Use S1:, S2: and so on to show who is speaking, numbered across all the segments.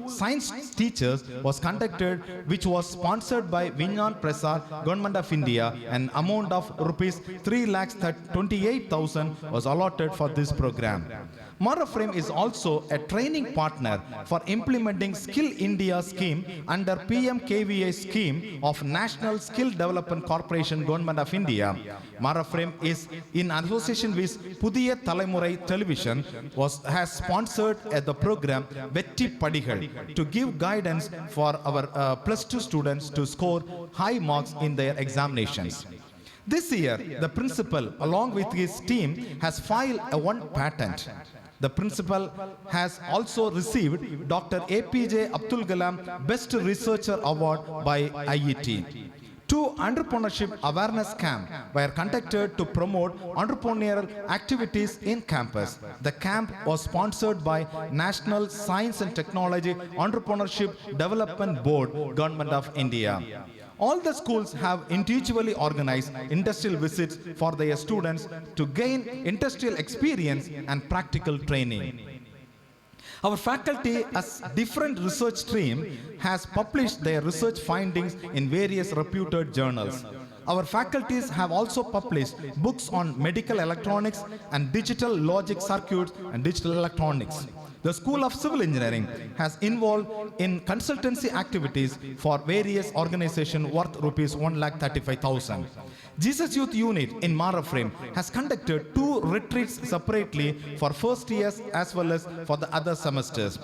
S1: science teachers was conducted, which was sponsored by Vinyan Prasad, Government of India. An amount of rupees 3,28,000 was allotted for this program. Maraframe is also a training partner for implementing Skill India scheme under PMKVA scheme of National Skill Development Corporation, Government of India. Maraframe is in association with Pudiya Thalaimurai Television has sponsored the program Vetti Padigal to give guidance for our plus 2 students to score high marks in their examinations. This year, the principal, along with his team, has filed one patent. The principal has also received Dr. APJ Abdul Kalam Best Researcher Award by IET. 2 entrepreneurship awareness camps were conducted to promote entrepreneurial activities in campus. The camp was sponsored by National Science and Technology Entrepreneurship Development Board, Government of India. All the schools have individually organized industrial visits for their students to gain industrial experience and practical training. Our faculty, as different research stream, has published their research findings in various reputed journals. Our faculties have also published books on medical electronics and digital logic circuits and digital electronics. The School of Civil Engineering has involved in consultancy activities for various organizations worth rupees 1,35,000. Jesus Youth Unit in Maraframe has conducted 2 retreats separately for first years as well as for the other semesters.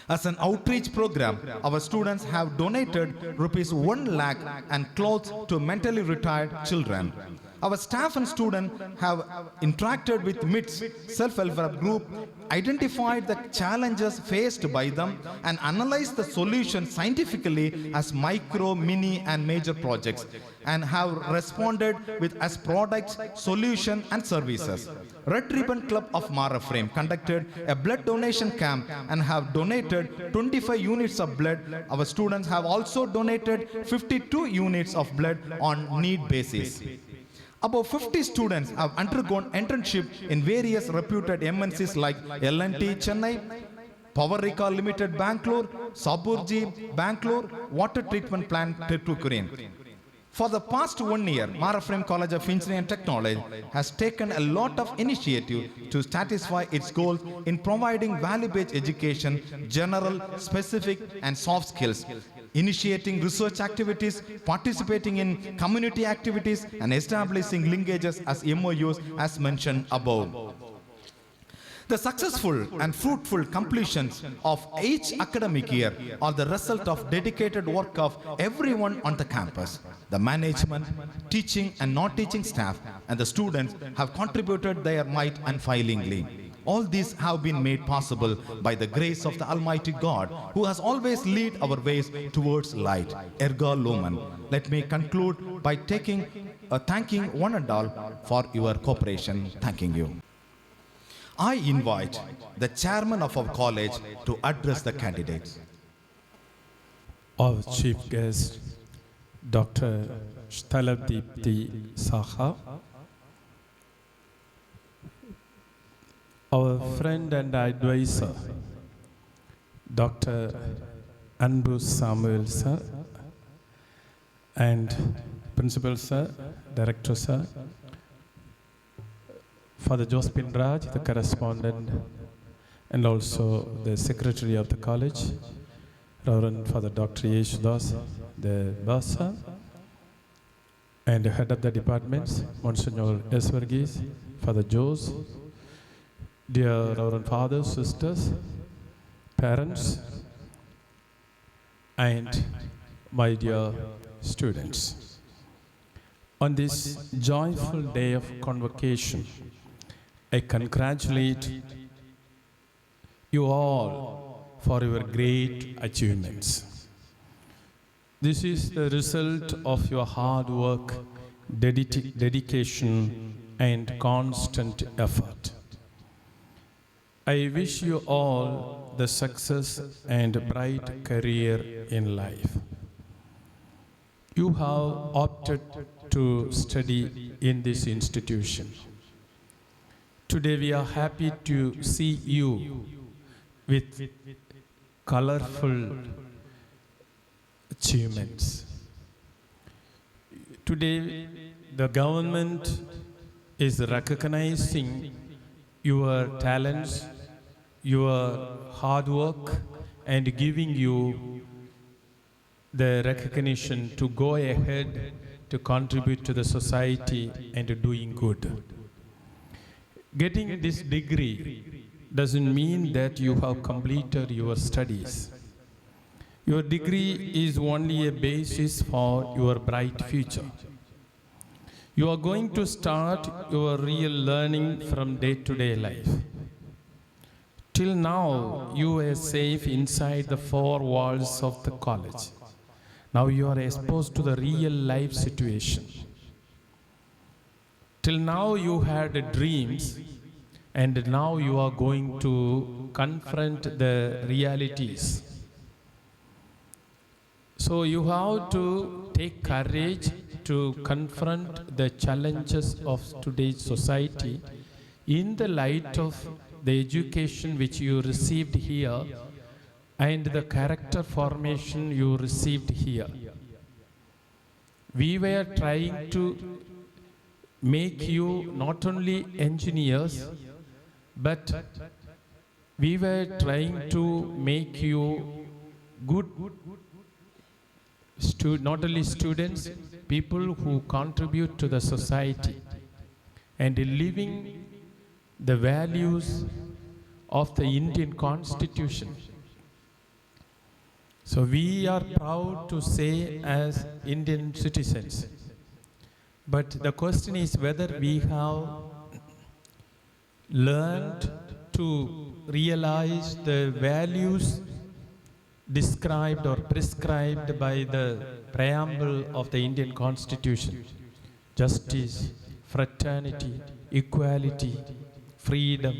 S1: As an outreach program, our students have donated rupees 1 lakh and clothes to mentally retired children. Our staff and students have interacted with MITS self-help group, identified the challenges faced by them, and analyzed the solutions scientifically as micro, mini, and major projects, and have responded with as products, solution, and services. Red Ribbon Club of Maraframe conducted a blood donation camp and have donated 25 units of blood. Our students have also donated 52 units of blood on need basis. About 50 students have undergone internship in various reputed MNCs like L&T Chennai, Power Recall Limited Bangalore, Saburji Bangalore, Water Treatment Plant Tuticorin. For the past 1 year, Maraframe College of Engineering and Technology has taken a lot of initiative to satisfy its goals in providing value-based education, general, specific, and soft skills, initiating research activities, participating in community activities, and establishing linkages as MOUs as mentioned above. The successful and fruitful completions of each academic year are the result of dedicated work of everyone on the campus. The management, teaching and non-teaching staff, and the students have contributed their might unfailingly. All these have been made possible by the grace of the Almighty God, who has always led our ways towards light. Erga Lumen. Let me conclude by thanking one and all for your cooperation. Thanking you. I invite the chairman of our college to address the candidates.
S2: Our chief guest, Dr. Stalabdeepti Saha, our friend and advisor, Dr. Anbu Samuel sir, and Principal sir, Director sir, Father Josephine Raj, the correspondent, and also the secretary of the college, Reverend Father Dr. Yeshudas, the Basa, and the head of the departments, Monsignor S. Verghese, Father Jose, dear Reverend Fathers, sisters, parents, and my dear students. On this joyful day of convocation, I congratulate you all for your great achievements. This is the result of your hard work, dedication, and constant effort. I wish you all the success and bright career in life. You have opted to study in this institution. Today we are happy to see you with colorful achievements. Today, the government is recognizing your talents, your hard work, and giving you the recognition to go ahead to contribute to the society and doing good. Getting this degree doesn't mean that you have completed your studies. Your degree is only a basis for your bright future. You are going to start your real learning from day-to-day life. Till now, you were safe inside the four walls of the college. Now you are exposed to the real life situation. Till now you had dreams, and now you are going to confront the realities. So you have to take courage to confront the challenges of today's society in the light of the education which you received here and the character formation you received here. We were trying to make you not only engineers, but we were trying to make you good, not only students, people who contribute to the society and living the values of the Indian Constitution. So we are proud to say as Indian citizens, but the question is whether we have learned to realize the values described or prescribed by the preamble of the Indian Constitution: justice, fraternity, equality, freedom.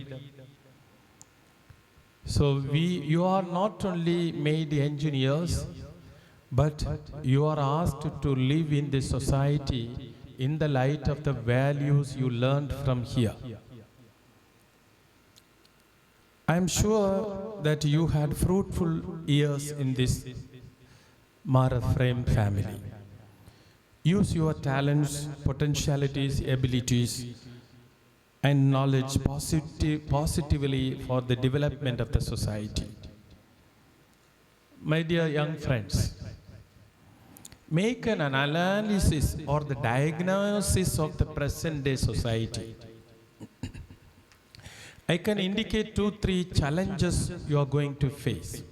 S2: So you are not only made engineers, but you are asked to live in this society in the light of the values you learned from here. I am sure that you had fruitful years in this Mara Frame family. Use your talents, potentialities, abilities, and knowledge positively for the development of the society. My dear young friends, make an analysis or the diagnosis of the present day society. I can indicate 2-3 challenges you are going to face.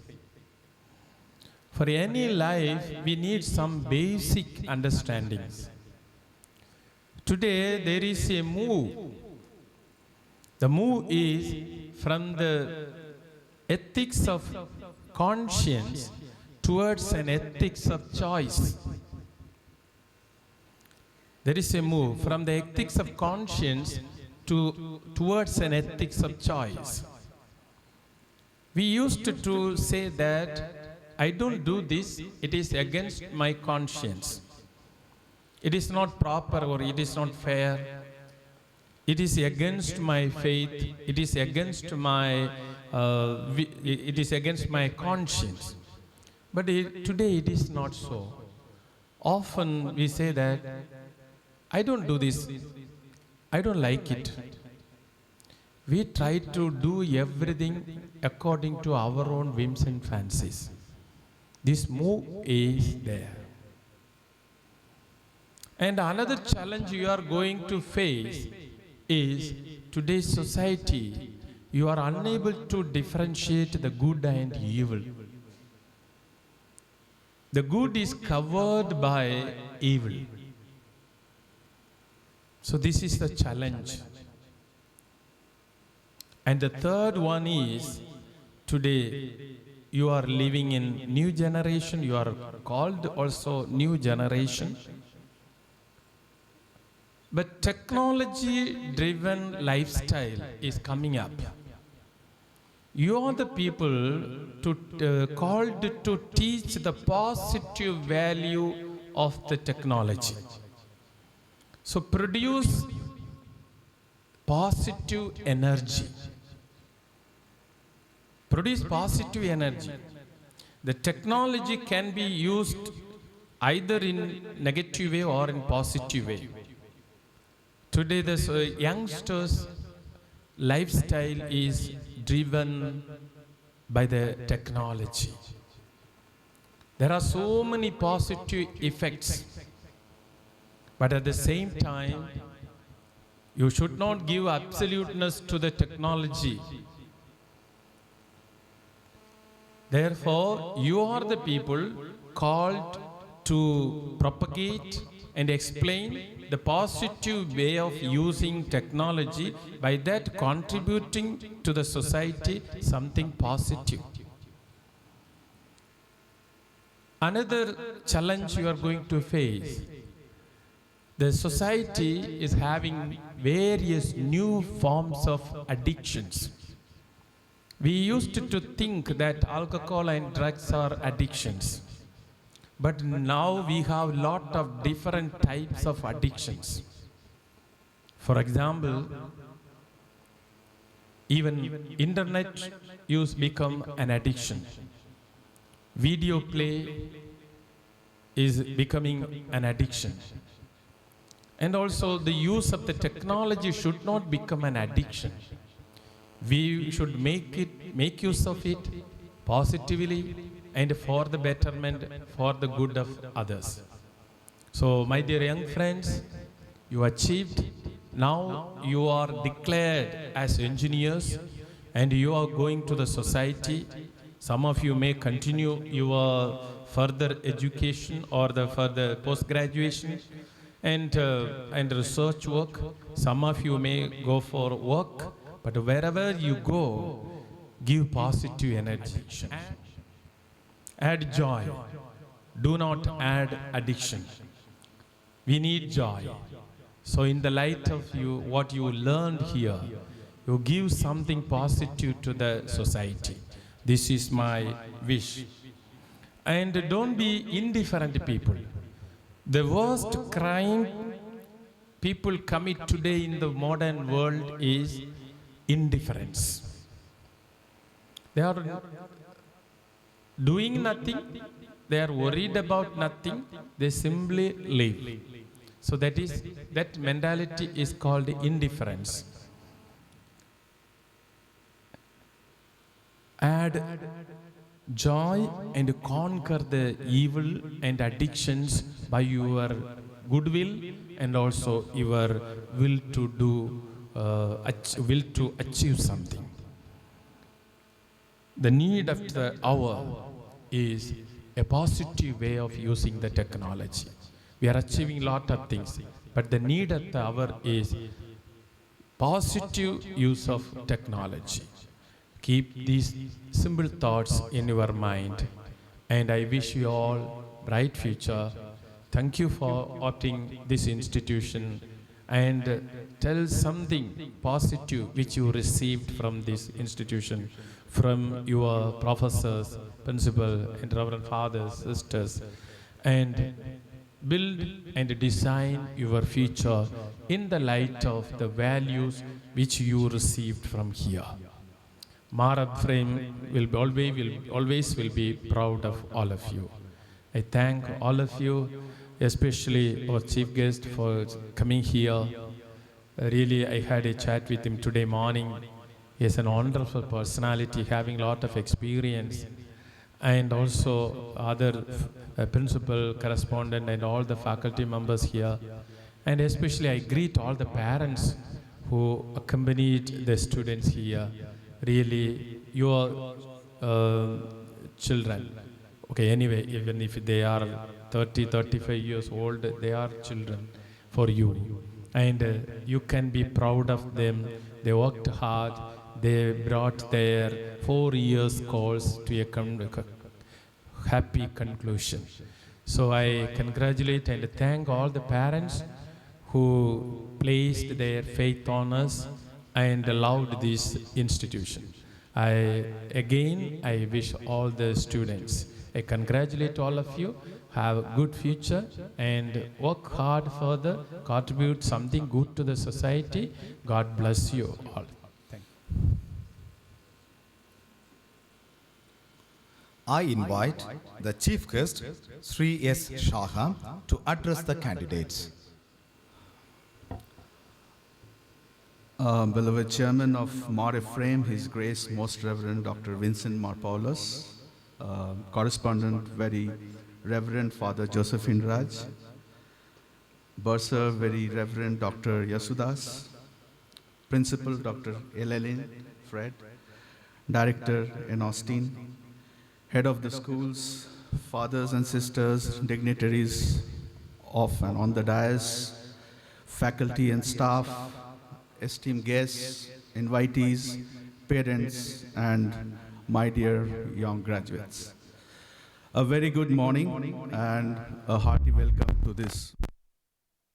S2: For any life, we need some basic understandings. Today, there is a move. The move is from the ethics of conscience towards an ethics of choice. There is a move from the ethics of conscience towards an ethics of choice. We used to say that I don't do this, it is against my conscience. It is not proper or it is not fair. It is against my faith. It is against my conscience. But today it is not so. Often we say that I don't do this. I don't like it. We try to do everything according to our own whims and fancies. This move is there. And another challenge you are going to face is today's society. You are unable to differentiate the good and evil. The good is covered by evil. So this is the challenge. And the third one is, today you are living in new generation. You are called also new generation. But technology-driven lifestyle is coming up. You are the people called to teach the positive value of the technology. So produce positive energy. Produce positive energy. the technology can be used either in negative way or in positive way. Today, the youngsters' lifestyle is driven by the technology. There are so many positive effects, but at the same time, you should not give absoluteness to the technology. Therefore, you are the people called to propagate and explain the positive way of using technology, by that contributing to the society something positive. Another challenge you are going to face, the society is having various new forms of addictions. We used to think that alcohol and drugs are addictions. But now we have a lot of different types of addictions. For example, even internet use become an addiction. Video play is becoming an addiction. And also the use of the technology should not become an addiction. We should make use of it positively and for the betterment, for the good of others. So, my dear young friends, you achieved. Now you are declared as engineers and you are going to the society. Some of you may continue your further education or the further post-graduation and research work. Some of you may go for work, but wherever you go, give positive energy. Add joy. Do not add addiction. We need joy. So in the light of what you learned here, you give something positive to the society. This is my wish. And don't be indifferent people. The worst crime people commit today in the modern world is indifference. They are doing nothing, they are worried about nothing, they simply live. So that mentality is called indifference. Add joy and conquer the evil and addictions by your goodwill and also your will to achieve something. The need of the hour is a positive way of using the technology. We are achieving a lot of things, but the need of the hour is positive use of technology. Keep these simple thoughts in your mind, and I wish you all bright future. Thank you for opting this institution, and tell something positive which you received from this institution, from your professors, principal, and reverend fathers, sisters, and build and design your future in the light of the values which you received from here. Mara Frame will always be proud of all of you. I thank all of you, especially our chief guest, for coming here. Really, I had a chat with him today morning. He is a wonderful personality, having a lot of experience, and also other principal, correspondent, and all the faculty members here. And especially I greet all the parents who accompanied the students here. Really, your children. Okay, anyway, even if they are 30, 35 years old, they are children for you. And you can be proud of them. They worked hard. They brought their 4 years course to a happy conclusion. So I congratulate and thank all the parents who placed their faith on us and loved this institution. I wish all the students, I congratulate all of you, have a good future and work hard further, contribute something good to the society. God bless you all. Thank you.
S1: I invite the chief guest, Sri S. Shaha, to address the candidates.
S3: Beloved Chairman of Mar Ephraim, His Grace Most Reverend Dr. Vincent Marpaulus, Correspondent Very Reverend Father Josephine Raj, Bursar Very Reverend Dr. Yasudas, Principal Dr. Elalin Fred, Director in Austin, Head of the schools, fathers and sisters, dignitaries of and on the dais, faculty and staff, esteemed guests, invitees, parents, and my dear young graduates. A very good morning and a hearty welcome to this.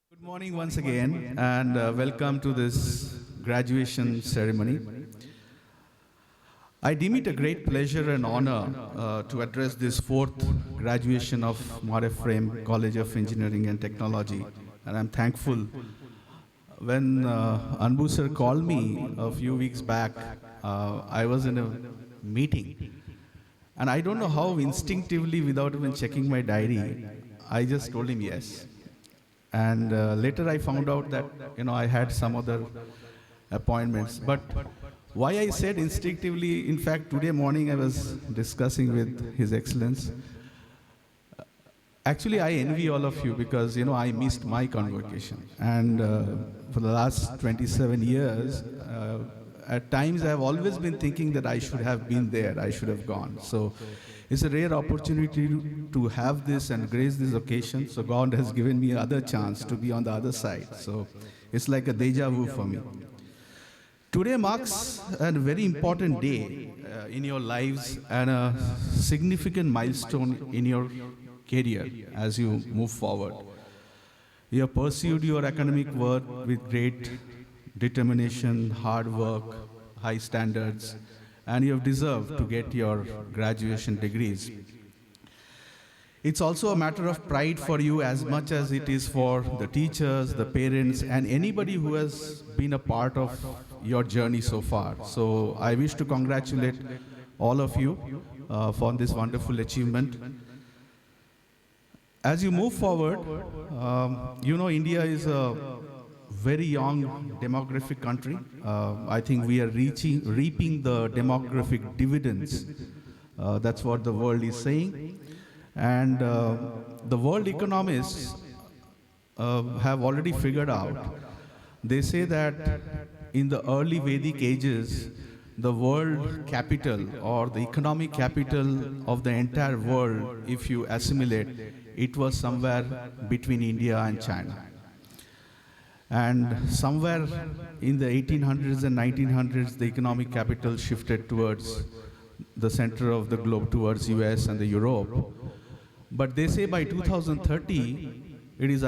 S3: Good morning once again and welcome to this graduation ceremony. I deem it a great pleasure and honor to address this fourth graduation of Mar Ephraim College of Engineering and Technology, and I'm thankful. When Anbu sir called me a few weeks back, I was in a meeting, and I don't know how instinctively, without even checking my diary, I just told him yes. And later I found out that I had some other appointments, but why I said instinctively, in fact, today morning I was discussing with His Excellence. Actually, I envy all of you because, I missed my convocation. And for the last 27 years, at times I've always been thinking that I should have been there, I should have gone. So it's a rare opportunity to have this and grace this occasion. So God has given me another chance to be on the other side. So it's like a deja vu for me. Today marks a very important day in your lives and a significant milestone in your career as you move forward. You have pursued your academic work with great determination, hard work, high standards, and you have deserved to get your graduation degrees. It's also a matter of pride for you as much as it is for the teachers, the parents, and anybody who has been a part of your journey so far. So I wish to congratulate all of you for this wonderful achievement. As you move forward, India is a very young demographic country. I think we are reaping the demographic dividends. That's what the world is saying. And the world economists have already figured out. They say that in the early Vedic ages, the world capital or the economic capital of the entire world, if you assimilate, it was somewhere between India and China. And somewhere in the 1800s and 1900s, the economic capital shifted towards the center of the globe, towards US and the Europe. But they say by 2030, it is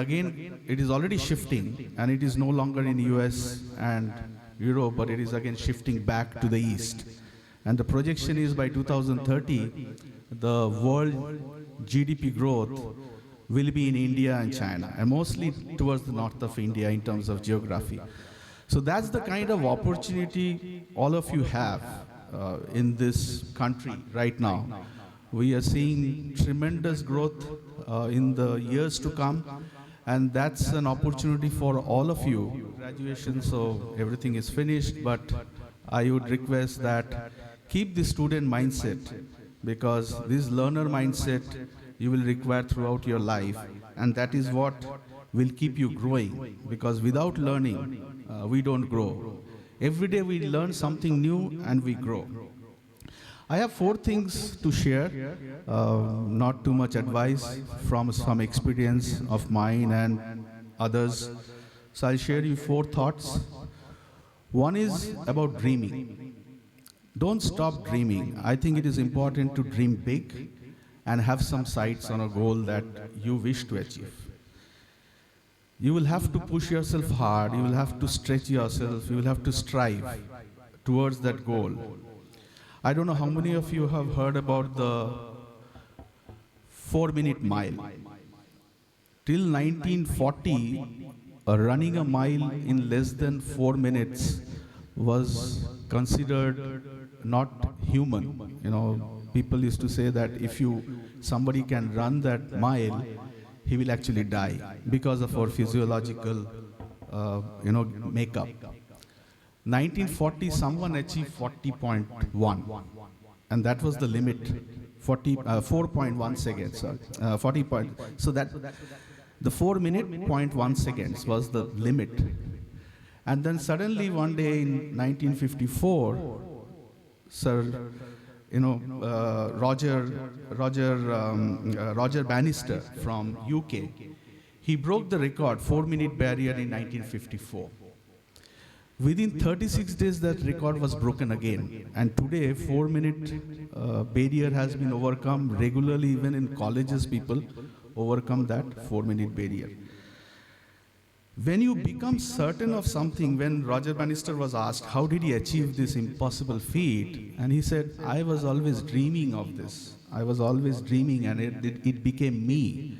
S3: already shifting, and it is no longer in US and Europe, but it is again shifting back to the east. And the projection is by 2030, the world GDP growth will be in India and China, and mostly towards the north of India in terms of geography. So that's the kind of opportunity all of you have in this country right now. We are seeing tremendous growth in the years to come, and that's an opportunity for all of you. Graduation, so everything is finished, but I would request that keep the student mindset, because this learner mindset you will require throughout your life, and that is what will keep you growing, because without learning, we don't grow. Every day we learn something new and we grow. I have 4 things to share, not too much advice, from some experience of mine and others. So I'll share you 4 thoughts. One is about dreaming. Don't stop dreaming. I think it is important to dream big and have some sights on a goal that you wish to achieve. You will have to push yourself hard, you will have to stretch yourself, you will have to strive towards that goal. I don't know how many of you have heard about the 4-minute mile. Till 1940, running a mile in less than 4 minutes was considered not human. people used to say that if somebody can run that mile, he will actually die because of our physiological, makeup. 1940, someone achieved 40.1, and that was the limit. 4.1 seconds. Sorry, 40 point. So that the 4 minute 0.1 seconds was the limit. And then suddenly one day in 1954, Sir, Roger Bannister from UK, he broke the record, 4-minute barrier in 1954. Within 36 days, that record was broken again. And today, 4-minute barrier has been overcome regularly. Even in colleges, people overcome that 4-minute barrier. When you become certain of something, when Roger Bannister was asked, how did he achieve this impossible feat? And he said, I was always dreaming of this. I was always dreaming, and it became me.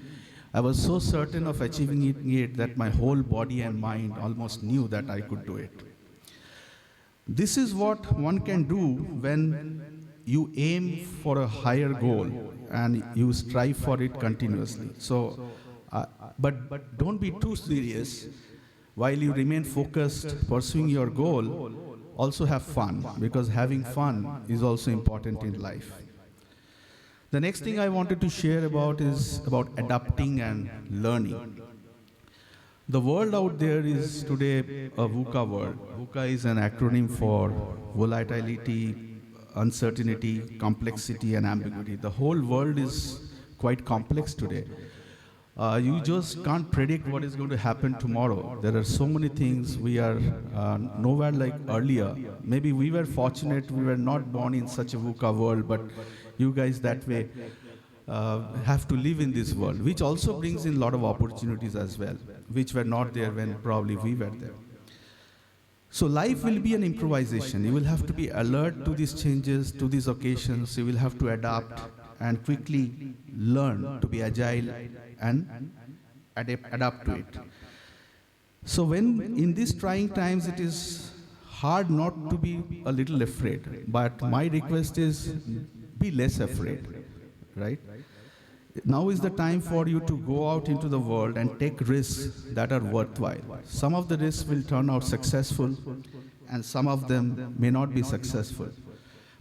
S3: I was so certain of achieving it that my whole body and mind almost knew that I could do it. This is what one can do when you aim for a higher goal and you strive for it continuously. So, but don't be too serious. While you remain focused, pursuing your goal, also have fun, because having fun is also important in life. The next thing I wanted to share about is about adapting and learning. The world out there is today a VUCA world. VUCA is an acronym for volatility, uncertainty, complexity, and ambiguity. The whole world is quite complex today. You just can't predict what is going to happen tomorrow. There are so many things. We are nowhere like earlier. Maybe we were fortunate, we were not born in such a VUCA world, but you guys that way have to live in this world, which also brings in a lot of opportunities as well, which were not there when probably we were there. So life will be an improvisation. You will have to be alert to these changes, to these occasions. You will have to adapt and quickly learn to be agile and adapt to it. So when in these trying times, it is hard not to be a little afraid. But my request is be less afraid, right? Now is the time for you to go out into the world and take risks that are worthwhile. Some of the risks will turn out successful, and some of them may not be successful.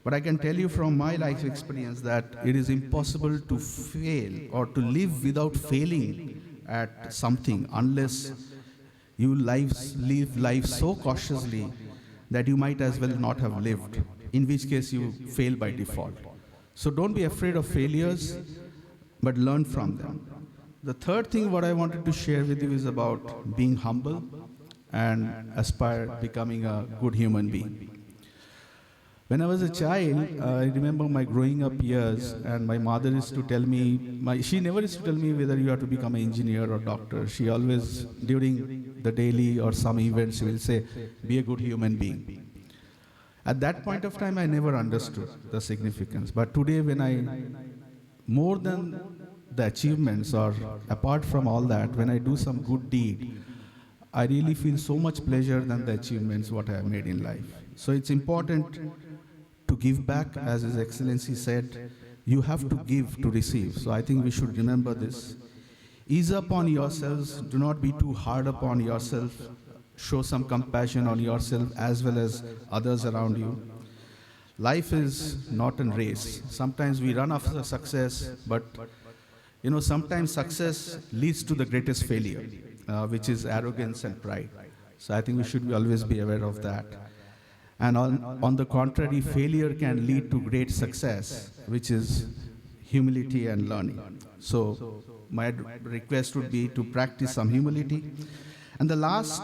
S3: But I can tell you from my life experience that it is impossible to fail or to live without failing at something unless you live life so cautiously that you might as well not have lived, in which case you fail by default. So don't be afraid of failures, but learn from them. The third thing what I wanted to share with you is about being humble and aspire becoming a good human being. When I was a child, I remember my growing up years, and my mother used to tell me, she never used to tell me whether you have to become an engineer or doctor. She always, during the daily or some events, she will say, be a good human being. At that point of time, I never understood the significance. But today, more than the achievements or apart from all that, when I do some good deed, I really feel so much pleasure than the achievements what I have made in life. So it's important to give back, as His Excellency said. You have to give to receive. So I think we should remember this. Ease up on yourselves. Do not be too hard upon yourself. Show some compassion on yourself as well as others around you. Life is not a race. Sometimes we run after success, but sometimes success leads to the greatest failure, which is arrogance and pride. So I think we should always be aware of that. And on the contrary, failure can lead to great success, which is humility and learning. So my request would be to practice some humility. And the last